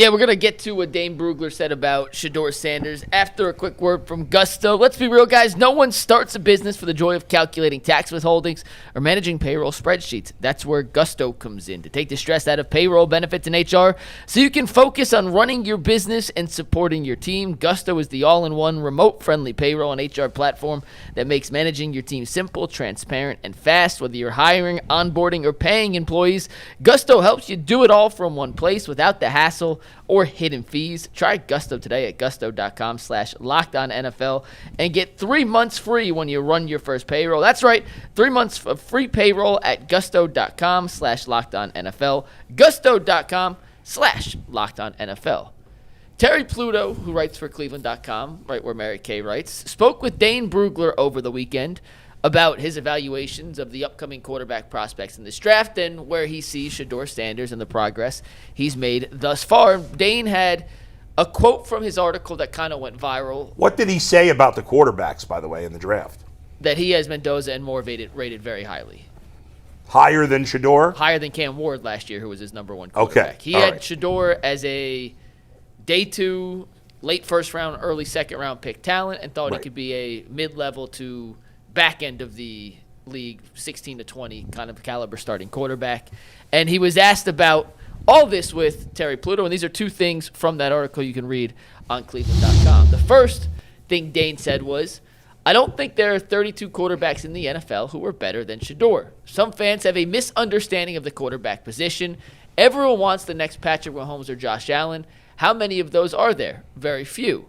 Yeah, we're going to get to what Dane Brugler said about Shedeur Sanders after a quick word from Gusto. Let's be real, guys. No one starts a business for the joy of calculating tax withholdings or managing payroll spreadsheets. That's where Gusto comes in, to take the stress out of payroll, benefits, and HR so you can focus on running your business and supporting your team. Gusto is the all-in-one remote-friendly payroll and HR platform that makes managing your team simple, transparent, and fast. Whether you're hiring, onboarding, or paying employees, Gusto helps you do it all from one place without the hassle or hidden fees. Try Gusto today at gusto.com/LockedOnNFL and get 3 months free when you run your first payroll. That's right, 3 months of free payroll at gusto.com/LockedOnNFL. Gusto.com/LockedOnNFL. Terry Pluto, who writes for Cleveland.com, right where Mary Kay writes, spoke with Dane Brugler over the weekend about his evaluations of the upcoming quarterback prospects in this draft and where he sees Shedeur Sanders and the progress he's made thus far. Dane had a quote from his article that kind of went viral. What did he say about the quarterbacks, by the way, in the draft? That he has Mendoza and Moore rated very highly. Higher than Shedeur? Higher than Cam Ward last year, who was his number one quarterback. Okay. He had Shedeur as a day 2, late first round, early second round pick talent and thought he could be a mid-level to back end of the league, 16 to 20 kind of caliber starting quarterback. And he was asked about all this with Terry Pluto, and these are 2 things from that article you can read on Cleveland.com. The first thing Dane said was, I don't think there are 32 quarterbacks in the NFL who are better than Shedeur. Some fans have a misunderstanding of the quarterback position. Everyone wants the next Patrick Mahomes or Josh Allen. How many of those are there? Very few.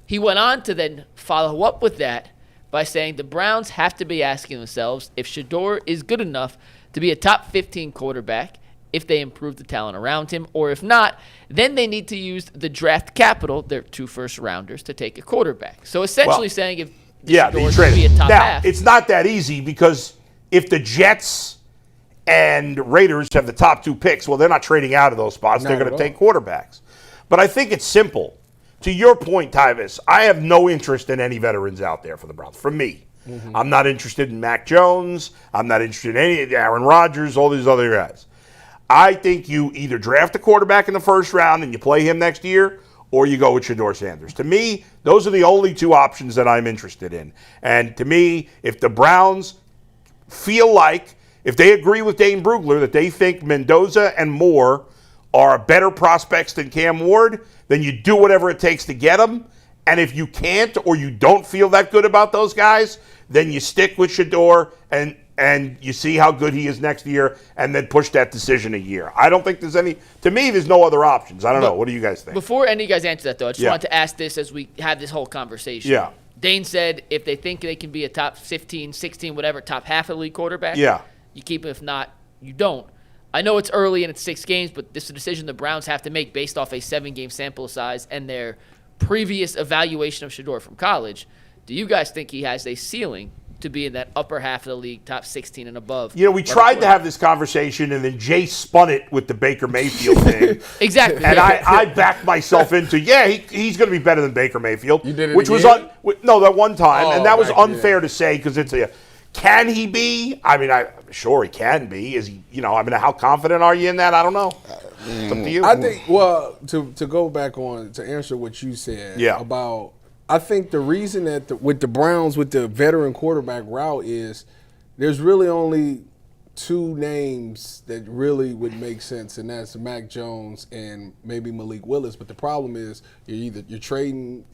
He went on to then follow up with that by saying the Browns have to be asking themselves if Shedeur is good enough to be a top 15 quarterback if they improve the talent around him, or if not, then they need to use the draft capital, their 2 first-rounders, to take a quarterback. So essentially saying if Shedeur should be a top half. It's not that easy because if the Jets and Raiders have the top 2 picks, well, they're not trading out of those spots. They're going to take quarterbacks. But I think it's simple. To your point, Tyvis, I have no interest in any veterans out there for the Browns. For me, I'm not interested in Mac Jones. I'm not interested in any of Aaron Rodgers, all these other guys. I think you either draft a quarterback in the first round and you play him next year, or you go with Shedeur Sanders. To me, those are the only 2 options that I'm interested in. And to me, if the Browns feel like, if they agree with Dane Brugler that they think Mendoza and Moore are better prospects than Cam Ward, then you do whatever it takes to get them. And if you can't or you don't feel that good about those guys, then you stick with Shedeur and you see how good he is next year and then push that decision a year. I don't think there's any – to me, there's no other options. I don't know. What do you guys think? Before any of you guys answer that, though, I just wanted to ask this as we have this whole conversation. Yeah. Dane said if they think they can be a top 15, 16, whatever, top half of the league quarterback, you keep him. If not, you don't. I know it's early and it's 6 games, but this is a decision the Browns have to make based off a 7-game sample size and their previous evaluation of Shedeur from college. Do you guys think he has a ceiling to be in that upper half of the league, top 16 and above? You know, we tried to have this conversation, and then Jay spun it with the Baker Mayfield thing. Exactly. And I backed myself into, he's going to be better than Baker Mayfield. You did it which again? was that one time, and that was unfair then. to say because it's a. Can he be? I mean, I'm sure he can be. Is he? How confident are you in that? I don't know. It's up to you. I think. Well, to go back on to answer what you said about. I think the reason that with the Browns with the veteran quarterback route is there's really only 2 names that really would make sense, and that's Mac Jones and maybe Malik Willis. But the problem is you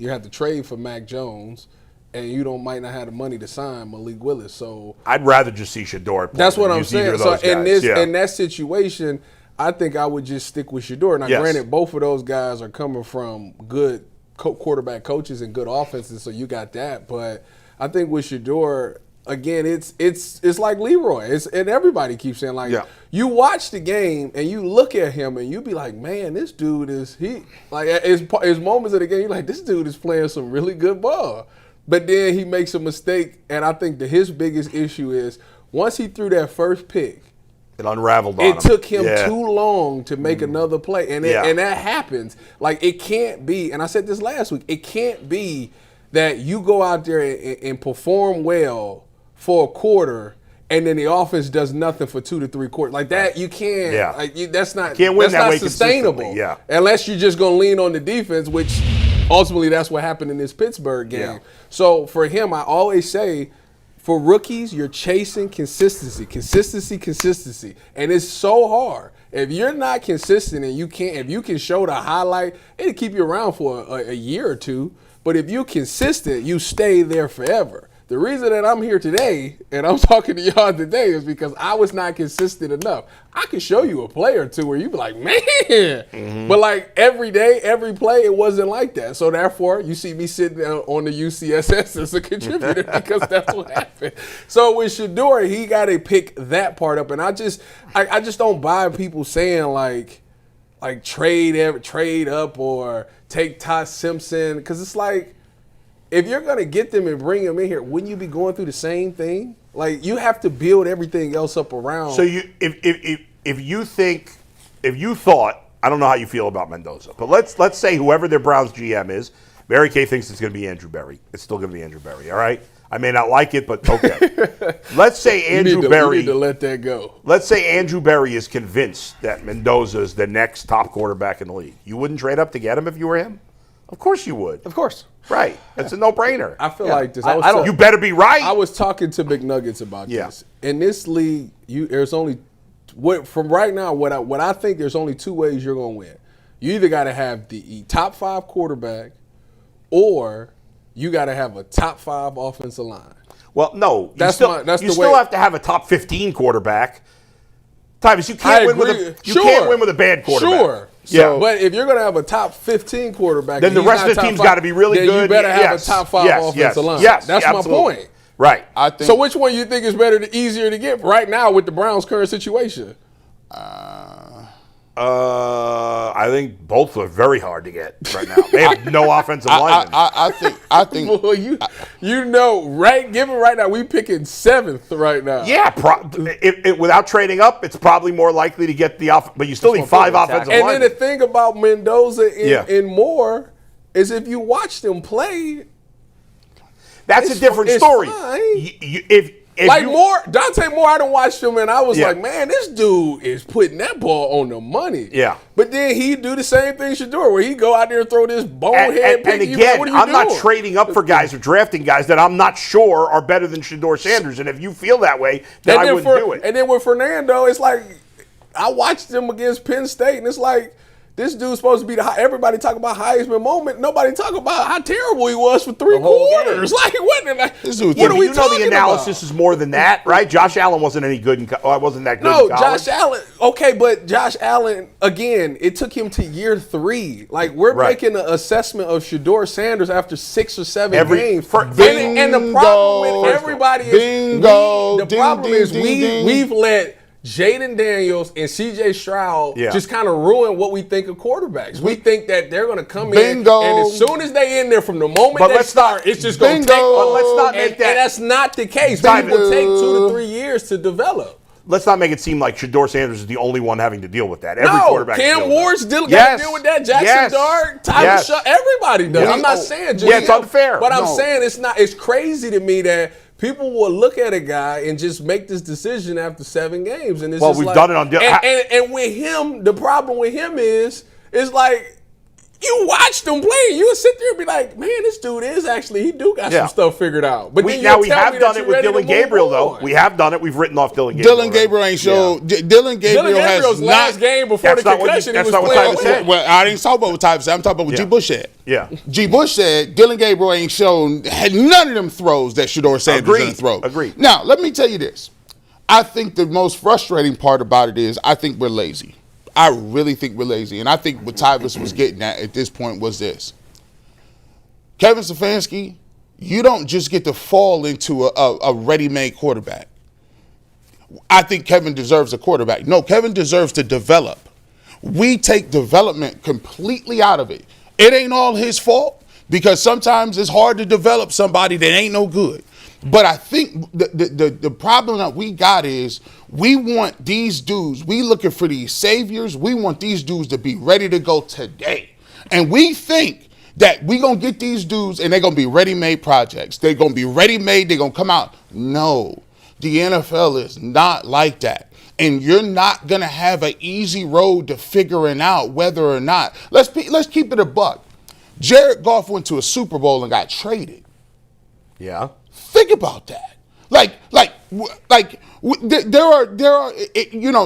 have to trade for Mac Jones. And you might not have the money to sign Malik Willis. So I'd rather just see Shedeur. That's what I'm saying. So in that situation, I think I would just stick with Shedeur. Now, granted, both of those guys are coming from good quarterback coaches and good offenses, so you got that. But I think with Shedeur, again, it's like Leroy. And everybody keeps saying you watch the game and you look at him and you be like, man, this dude his moments of the game. You're like, this dude is playing some really good ball. But then he makes a mistake, and I think that his biggest issue is once he threw that first pick, it unraveled on him. It took him too long to make another play, and that happens. Like, it can't be, and I said this last week, it can't be that you go out there and perform well for a quarter, and then the offense does nothing for 2 to 3 quarters. Like that, you can't. Yeah. That's not. Can't win that's that not way sustainable. Yeah. Unless you're just gonna lean on the defense, which ultimately that's what happened in this Pittsburgh game. Yeah. So for him, I always say, for rookies, you're chasing consistency, and it's so hard. If you're not consistent and if you can show the highlight, it'll keep you around for a year or two. But if you're consistent, you stay there forever. The reason that I'm here today and I'm talking to y'all today is because I was not consistent enough. I can show you a play or two where you be like, man. Mm-hmm. But like every day, every play, it wasn't like that. So therefore, you see me sitting on the UCSS as a contributor because that's what happened. So with Shedeur, he got to pick that part up. And I just don't buy people saying like trade up or take Todd Simpson, because it's like, if you're going to get them and bring them in here, wouldn't you be going through the same thing? Like, you have to build everything else up around. So if you thought, I don't know how you feel about Mendoza, but let's say whoever their Browns GM is, Mary Kay thinks it's going to be Andrew Berry. It's still going to be Andrew Berry, all right? I may not like it, but okay. Let's say Andrew Berry. You need to let that go. Let's say Andrew Berry is convinced that Mendoza is the next top quarterback in the league. You wouldn't trade up to get him if you were him? Of course you would. Of course. Right. It's a no-brainer. I feel like this. You better be right. I was talking to McNuggets about this. In this league, there's only from right now. What I think, there's only 2 ways you're going to win. You either got to have the top 5 quarterback, or you got to have a top 5 offensive line. Well, no. You still have to have a top 15 quarterback. Tyvus, you can't win with a bad quarterback. Sure. So, but if you're going to have a top 15 quarterback, then the rest of the team's got to be really good. Then you better have a top 5 offensive line. Yes, that's absolutely. my point. Right. So which one you think is easier to get right now with the Browns' current situation? I think both are very hard to get right now. They have no offensive linemen. I think. Well, given right now, we picking 7th right now. Yeah, without trading up, it's probably more likely to get the but you still need 5 offensive linemen. And then the thing about Mendoza and Moore is, if you watch them play, that's a different story. Dante Moore, I done watched him, and I was like, man, this dude is putting that ball on the money. Yeah. But then he do the same thing Shedeur, where he go out there and throw this bonehead pick. And again, I'm not trading up for guys or drafting guys that I'm not sure are better than Shedeur Sanders. And if you feel that way, then I wouldn't do it. And then with Fernando, it's like, I watched him against Penn State, and it's like, this dude's supposed to be everybody talk about Heisman moment. Nobody talk about how terrible he was for 3 quarters. Like, what are we talking about? You know the analysis is more than that, right? Josh Allen wasn't any good. Wasn't that good in college. Josh Allen. Okay, but Josh Allen, again, it took him to year 3. Like, we're making an assessment of Shedeur Sanders after 6 or 7 games. And the problem with everybody is we've let Jaden Daniels and C.J. Stroud just kind of ruin what we think of quarterbacks. We think that they're going to come in, and as soon as they in there, from the moment they start, it's just going to take off. Let's not make that. And that's not the case. People take 2 to 3 years to develop. Let's not make it seem like Shedeur Sanders is the only one having to deal with that. Every quarterback. Cam Ward's got to deal with that. Jackson Dart, Tyler Shaw, everybody does. I'm not saying just it's unfair. But I'm saying it's not. It's crazy to me that people will look at a guy and just make this decision after 7 games. And it's we've done it on. And with him, the problem with him is like, you watch them play, you would sit there and be like, man, this dude he got some stuff figured out. But we have done it with Dylan Gabriel, though. We have done it. We've written off Dylan Gabriel. Dylan Gabriel ain't showed. Dylan Gabriel's last game before the concussion. That's not what Tyvus said. Well, I didn't talk about what Tyvus said. I'm talking about what G. Bush said. Yeah. G. Bush said Dylan Gabriel ain't shown none of them throws that Shedeur Sanders didn't throw. Agreed. Now, let me tell you this. I think the most frustrating part about it is I think we're lazy. I really think we're lazy. And I think what Tyvus was getting at this point was this. Kevin Stefanski, you don't just get to fall into a ready-made quarterback. I think Kevin deserves a quarterback. No, Kevin deserves to develop. We take development completely out of it. It ain't all his fault, because sometimes it's hard to develop somebody that ain't no good. But I think the problem that we got is we want these dudes, we looking for these saviors, we want these dudes to be ready to go today. And we think that we going to get these dudes and they're going to be ready-made projects. They're going to be ready-made, they're going to come out. No. The NFL is not like that. And you're not going to have an easy road to figuring out whether or not. Let's keep it a buck. Jared Goff went to a Super Bowl and got traded. Yeah. Think about that. There are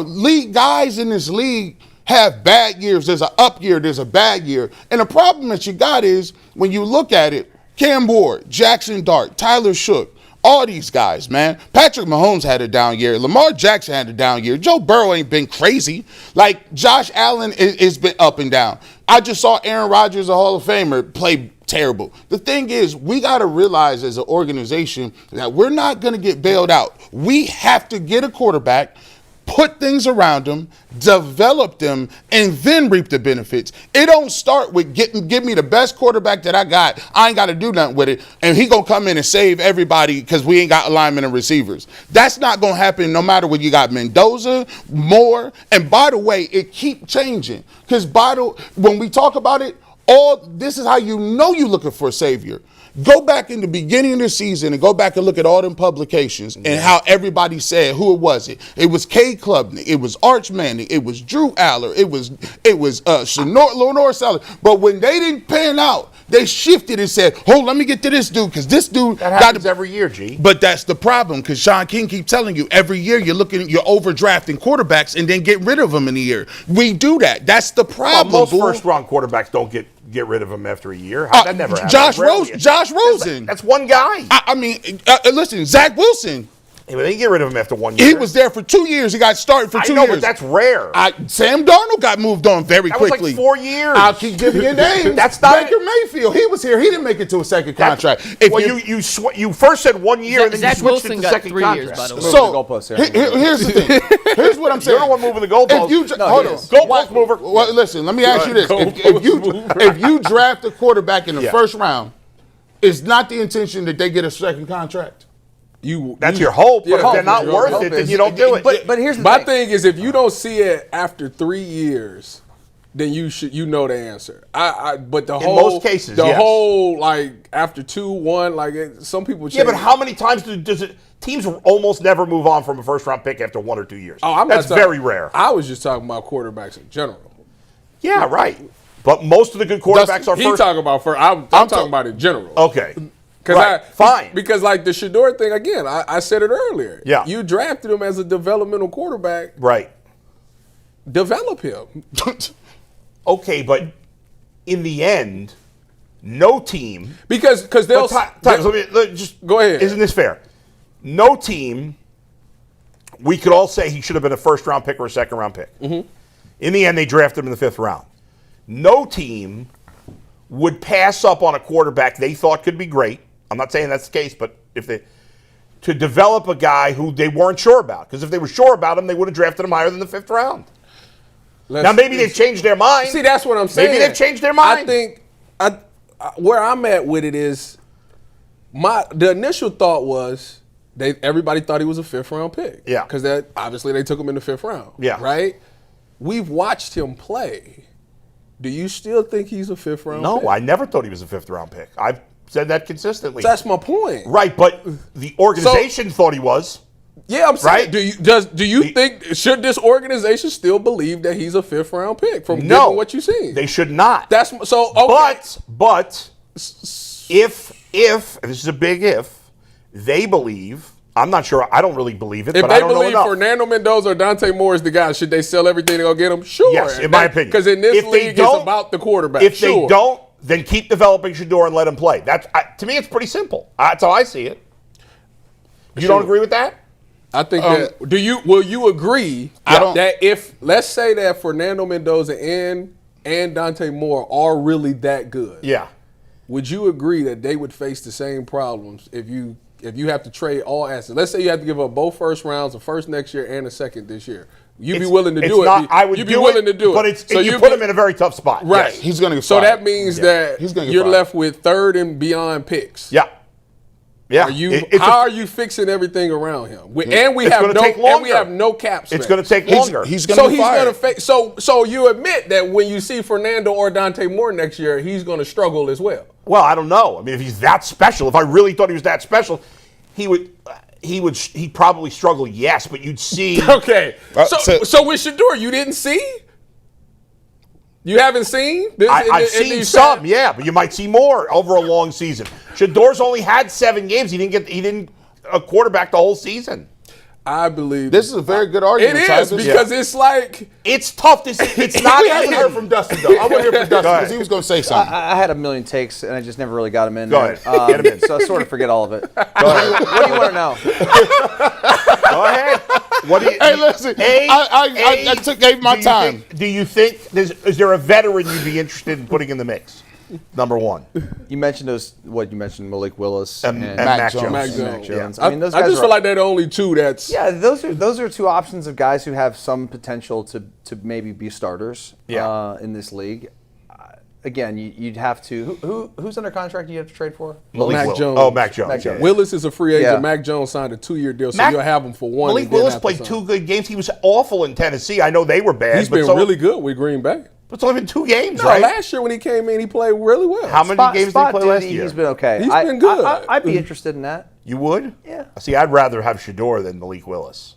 league guys in this league have bad years. There's an up year, there's a bad year. And the problem that you got is when you look at it, Cam Ward, Jackson Dart, Tyler Shook, all these guys, man. Patrick Mahomes had a down year. Lamar Jackson had a down year. Joe Burrow ain't been crazy. Like, Josh Allen is been up and down. I just saw Aaron Rodgers, a Hall of Famer, play terrible. The thing is, we got to realize as an organization that we're not going to get bailed out. We have to get a quarterback, put things around them, develop them, and then reap the benefits. It don't start with give me the best quarterback that I got. I ain't got to do nothing with it, and he going to come in and save everybody because we ain't got alignment and receivers. That's not going to happen no matter what you got. Mendoza, Moore, and by the way, it keep changing because when we talk about it, this is how you know you're looking for a savior. Go back in the beginning of the season and go back and look at all them publications and how everybody said who it was. It was Kay Klubnik. It was Arch Manning. It was Drew Aller. It was Lenore Saleh. But when they didn't pan out, they shifted and said, let me get to this dude because this dude that happens every year, G. But that's the problem because Sean King keeps telling you every year you're overdrafting quarterbacks and then get rid of them in a year. We do that. That's the problem. Most first-round quarterbacks don't get rid of him after a year. That never happens. Josh Rosen. That's one guy. Listen, Zach Wilson. Yeah, but they get rid of him after 1 year. He was there for 2 years. He got started for 2 years. I know, but that's rare. Sam Darnold got moved on very quickly. That was like 4 years. I'll keep giving you names. That's not Baker Mayfield. He was here. He didn't make it to a second contract. You first said 1 year, and then you switched it to second contract. Years, by the way. So here's the thing. Here's what I'm saying. You're the one moving the goalposts. Hold on. Goalpost mover. Well, listen, let me ask you this. If you draft a quarterback in the first round, it's not the intention that they get a second contract. That's your hope, but if they're not worth it, then you don't do it. But here's the thing is, if you don't see it after 3 years, then you know the answer. But in most cases, whole like after 2-1, like some people. Yeah, but how many times does it? Teams almost never move on from a first-round pick after 1 or 2 years. That's very rare. I was just talking about quarterbacks in general. Yeah, right. But most of the good quarterbacks are first. He's talking about first. I'm talking about in general. Okay. Fine. Because like the Shedeur thing, again, I said it earlier. Yeah. You drafted him as a developmental quarterback. Right. Develop him. Okay, but in the end, no team. Because they'll. Let me just go ahead. Isn't this fair? No team. We could all say he should have been a first-round pick or a second-round pick. Mm-hmm. In the end, they drafted him in the 5th round. No team would pass up on a quarterback they thought could be great. I'm not saying that's the case, but to develop a guy who they weren't sure about. Because if they were sure about him, they would have drafted him higher than the 5th round. Now, maybe they've changed their mind. See, that's what I'm saying. Maybe they've changed their mind. I think where I'm at with it is the initial thought was everybody thought he was a 5th round pick. Yeah. Because obviously they took him in the 5th round. Yeah. Right? We've watched him play. Do you still think he's a 5th round pick? No, I never thought he was a 5th round pick. I've said that consistently. That's my point. Right, but the organization thought he was. Yeah, I'm saying. Right? Do you think should this organization still believe that he's a 5th round pick from given what you've seen? They should not. That's so. Okay. But if this is a big if, they believe. I'm not sure. I don't really believe it. If but I don't know enough. Fernando Mendoza or Dante Moore is the guy, should they sell everything to go get him? Sure. Yes, in my opinion. Because in this league, it's about the quarterback. If they don't, then keep developing Shedeur and let him play. To me, it's pretty simple. That's how I see it. You don't agree with that? I think that. Will you agree that if let's say that Fernando Mendoza and Dante Moore are really that good? Yeah. Would you agree that they would face the same problems if you have to trade all assets? Let's say you have to give up both first rounds, a first next year and a second this year. You'd be willing to do it. I would be willing to do it. But so you put him in a very tough spot. Right. Yes. He's going to get So fired. that means that you're left with 3rd and beyond picks. Yeah. Yeah. How are you fixing everything around him? And we have no cap space. It's going to take longer. He's going to get fired. So you admit that when you see Fernando or Dante Moore next year, he's going to struggle as well. Well, I don't know. I mean, if he's that special, if I really thought he was that special, he would. he'd probably struggle, yes, but you'd see. Okay. So with Shedeur, you didn't see? You haven't seen? I've seen some, yeah, but you might see more over a long season. Shedeur's only had 7 games. He didn't a quarterback the whole season. I believe this is a very good argument. It is because it's like it's tough. It's not. We haven't heard from Dustin though. I want to hear from Dustin because he was going to say something. I had a million takes and I just never really got them in. Go ahead. Get them in. So I sort of forget all of it. Go ahead. What do you want to know? Go ahead. What do you? Hey, listen. I gave my time. Do you think is there a veteran you'd be interested in putting in the mix? Number one. You mentioned those. What you mentioned, Malik Willis and Mac Jones. Mac Jones. I mean, those guys I just feel like they're the only two that's. Yeah, those are 2 options of guys who have some potential to maybe be starters. In this league. Again, you'd have to. Who's under contract? You have to trade for Mac Jones. Oh, Mac Jones. Yeah. Willis is a free agent. Yeah. Mac Jones signed a 2-year deal, so you'll have him for 1. Malik Willis played 2 good games. He was awful in Tennessee. I know they were bad. He's been really good with Green Bay. But it's only been 2 games, right? Last year when he came in, he played really well. How many games did he play last year? He's been okay. He's been good. I'd be interested in that. You would? Yeah. See, I'd rather have Shedeur than Malik Willis.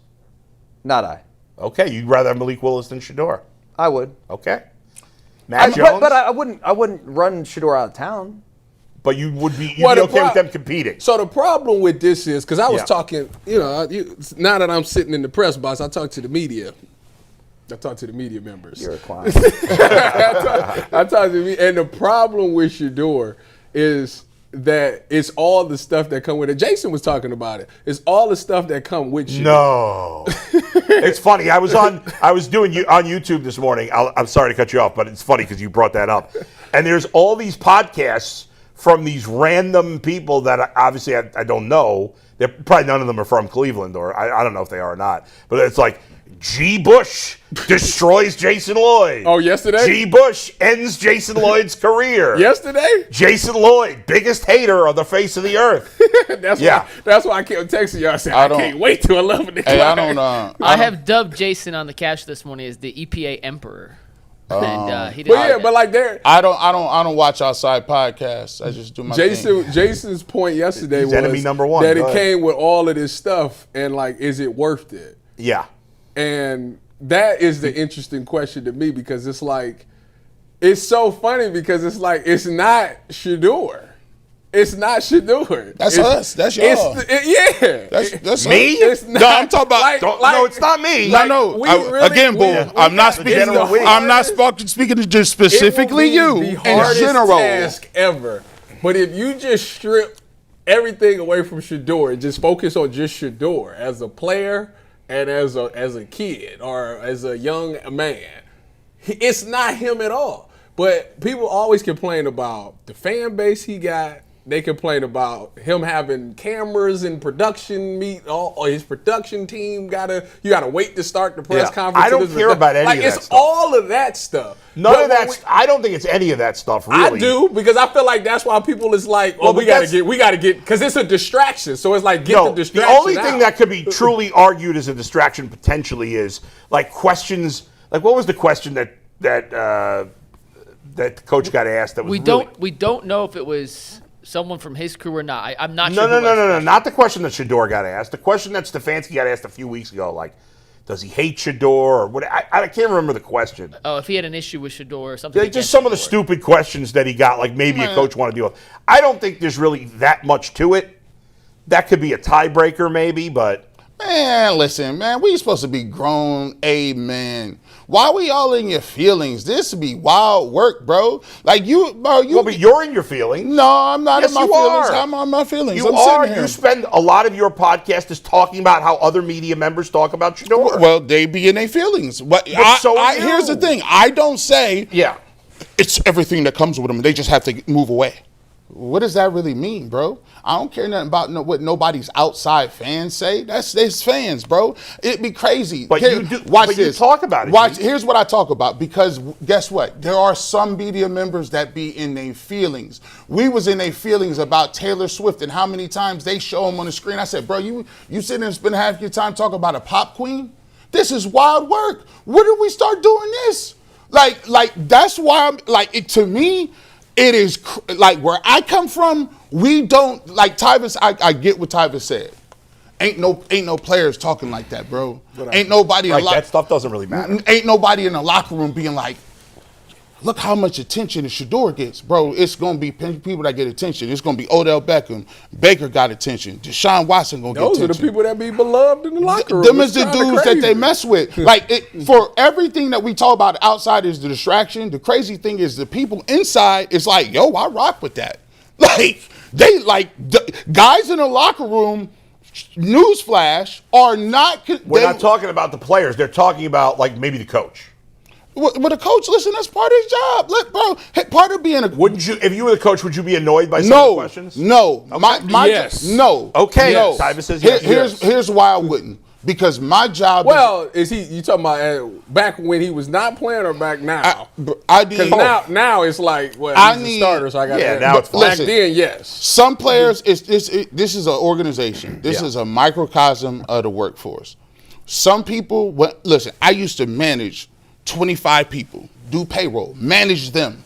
Not I. Okay, you'd rather have Malik Willis than Shedeur. I would. Okay. Mac Jones? But I wouldn't run Shedeur out of town. But you'd be okay with them competing. So the problem with this is, because I was talking, now that I'm sitting in the press box, I talk to the media. I talk to the media members. You're a clown. I talk to me, and the problem with Shedeur is that it's all the stuff that come with it. Jason was talking about it. It's all the stuff that come with Shedeur. No, it's funny. I was doing on YouTube this morning. I'm sorry to cut you off, but it's funny because you brought that up. And there's all these podcasts from these random people that obviously I don't know. They're probably none of them are from Cleveland, or I don't know if they are or not. But it's like, G. Bush destroys Jason Lloyd. Oh, yesterday? G. Bush ends Jason Lloyd's career. Yesterday? Jason Lloyd, biggest hater on the face of the earth. That's why I kept texting y'all. I said, I can't wait till 11 o'clock. Hey, I have dubbed Jason on the couch this morning as the EPA emperor. And, but like there, I don't watch outside podcasts. I just do my thing. Jason's point yesterday was enemy number 1. That it came with all of this stuff, and like, is it worth it? Yeah. And that is the interesting question to me, because it's like, it's so funny because it's like, it's not Shedeur. It's not Shedeur. That's us. That's y'all. That's me. No, I'm talking about. No, it's not me. No. I'm not speaking. I'm not speaking to just specifically you. The hardest task ever. But if you just strip everything away from Shedeur and just focus on just Shedeur as a player and as a kid or as a young man, it's not him at all. But people always complain about the fan base he got. They complain about him having cameras and production meet. Or his production team you gotta wait to start the press conference. I don't care about any of that stuff. It's all of that stuff. None of that. I don't think it's any of that stuff. Really, I do, because I feel like that's why people is like, we gotta get, because it's a distraction. So it's like, the distraction. The only thing that could be truly argued as a distraction potentially is like questions. Like, what was the question that the coach got asked? That was we don't know if it was someone from his crew or not. I'm not sure. No. Not the question that Shedeur got asked. The question that Stefanski got asked a few weeks ago, like, does he hate Shedeur or what? I can't remember the question. Oh, if he had an issue with Shedeur or something. Just some of the stupid questions that he got, like maybe a coach want to deal with. I don't think there's really that much to it. That could be a tiebreaker maybe, but. Man, listen, man, we supposed to be grown, amen. Why we all in your feelings? This would be wild work, bro. Like but you're in your feelings. No, I'm not yes, in my feelings. I'm on my feelings. You are. You spend a lot of your podcast is talking about how other media members talk about Shedeur. Well, they be in their feelings. Here's the thing. I don't say it's everything that comes with them. They just have to move away. What does that really mean, bro? I don't care nothing about what nobody's outside fans say. That's fans, bro. It'd be crazy. But you talk about it. Here's what I talk about, because guess what? There are some media members that be in their feelings. We was in their feelings about Taylor Swift and how many times they show him on the screen. I said, bro, you sitting there and spend half your time talking about a pop queen? This is wild work. When did we start doing this? Like that's why to me, it is like where I come from, we don't, like Tyvis, I get what Tyvis said. Ain't no players talking like that, bro. Ain't nobody that stuff doesn't really matter. Ain't nobody in the locker room being like, look how much attention the Shedeur gets, bro. It's gonna be people that get attention. It's gonna be Odell Beckham, Baker got attention, Deshaun Watson gonna get attention. Those are the people that be beloved in the locker room. Them is the dudes that they mess with. Like for everything that we talk about outside is the distraction. The crazy thing is the people inside is like, yo, I rock with that. Like they guys in the locker room. Newsflash are not. We're not talking about the players. They're talking about like maybe the coach. Well, the coach, listen, that's part of his job. Look, bro, part of being Wouldn't you, if you were the coach, would you be annoyed by some of the questions? No. Okay. Yes. No. Okay. No. Tyvus says yes. Here's why I wouldn't. Because my job you talking about back when he was not playing or back now? Because now it's like, well, he's a starter, so I got to. Now it's fine. Back then, yes. Some players, this is an organization. This is a microcosm of the workforce. Some people, listen, I used to manage 25 people, do payroll, manage them,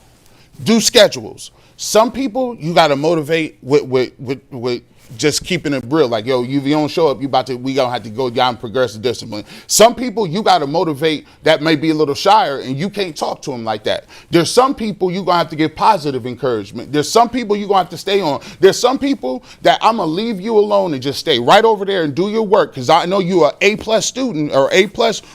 do schedules. Some people you got to motivate with just keeping it real. Like, yo, if you don't show up, we gonna have to go down progressive discipline. Some people you got to motivate that may be a little shyer, and you can't talk to them like that. There's some people you gonna have to give positive encouragement. There's some people you gonna have to stay on. There's some people that I'm gonna leave you alone and just stay right over there and do your work because I know you're an A+ student or A+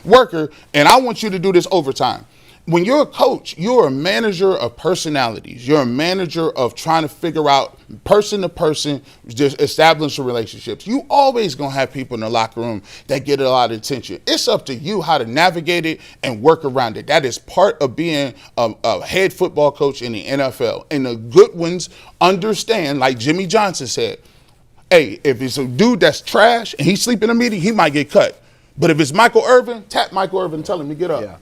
worker, and I want you to do this overtime. When you're a coach, you're a manager of personalities. You're a manager of trying to figure out person to person, just establishing relationships. You always going to have people in the locker room that get a lot of attention. It's up to you how to navigate it and work around it. That is part of being a head football coach in the NFL. And the good ones understand, like Jimmy Johnson said, hey, if it's a dude that's trash and he's sleeping in a meeting, he might get cut. But if it's Michael Irvin, tap Michael Irvin and tell him to get up. Yeah.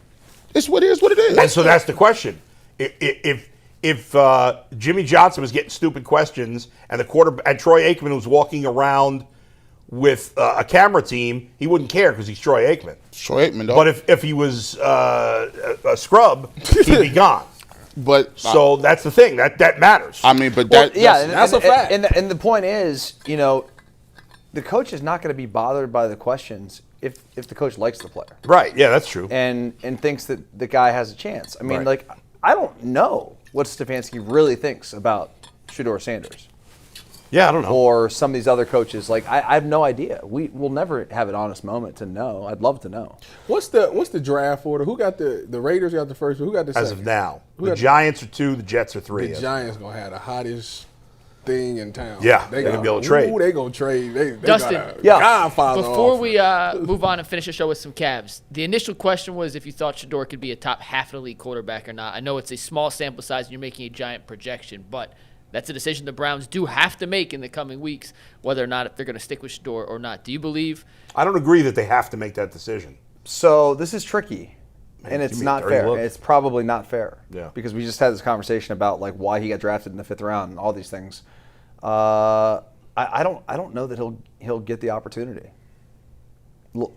It's what it is, what it is. And so that's the question. If Jimmy Johnson was getting stupid questions and Troy Aikman was walking around with a camera team, he wouldn't care because he's Troy Aikman. Troy Aikman, though. But if he was a scrub, he'd be gone. But so that's the thing that matters. I mean, but that's a fact. And the point is, the coach is not going to be bothered by the questions if the coach likes the player. Right. Yeah, that's true. And thinks that the guy has a chance. I mean, I don't know what Stefanski really thinks about Shedeur Sanders. Yeah, I don't know. Or some of these other coaches. I have no idea. We'll never have an honest moment to know. I'd love to know. What's the draft order? Who got the Raiders got the first one? Who got the second? As of now. The Giants are 2, the Jets are 3. The Giants going to have the hottest thing in town. Yeah, they're going to be able to trade. They're going to trade. They Dustin, before we move on and finish the show with some Cavs, the initial question was if you thought Shedeur could be a top half of the league quarterback or not. I know it's a small sample size and you're making a giant projection, but that's a decision the Browns do have to make in the coming weeks, whether or not if they're going to stick with Shedeur or not. Do you believe? I don't agree that they have to make that decision. So this is tricky. And it's not fair. It's probably not fair. Yeah. Because we just had this conversation about why he got drafted in the 5th round and all these things. I don't know that he'll get the opportunity. We'll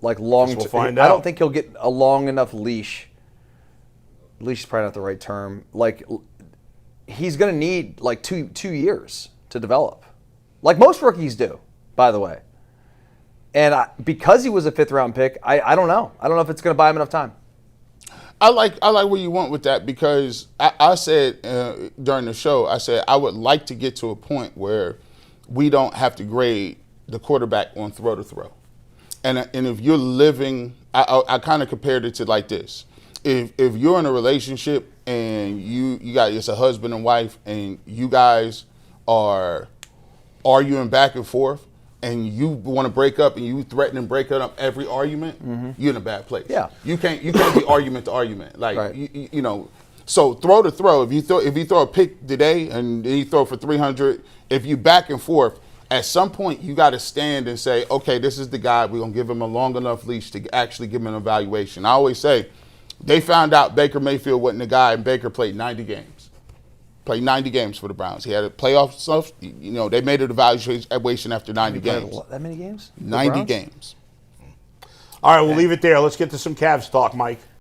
find out. I don't think he'll get a long enough leash. Leash is probably not the right term. He's going to need 2 years to develop, like most rookies do, by the way. And because he was a 5th round pick, I don't know. I don't know if it's going to buy him enough time. I like where you went with that because I said during the show, I said I would like to get to a point where we don't have to grade the quarterback on throw to throw. And if you're living, I kind of compared it to like this. If you're in a relationship and it's a husband and wife and you guys are arguing back and forth, and you want to break up and you threaten and break up every argument, you're in a bad place. Yeah. You can't be argument to argument. Right. So throw to throw, if you throw a pick today and then you throw for 300, if you back and forth, at some point you got to stand and say, okay, this is the guy, we're going to give him a long enough leash to actually give him an evaluation. I always say, they found out Baker Mayfield wasn't the guy, and Baker played 90 games. Played 90 games for the Browns. He had a playoff stuff. They made an evaluation after 90 games. That many games? 90 games. All right, we'll leave it there. Let's get to some Cavs talk, Mike.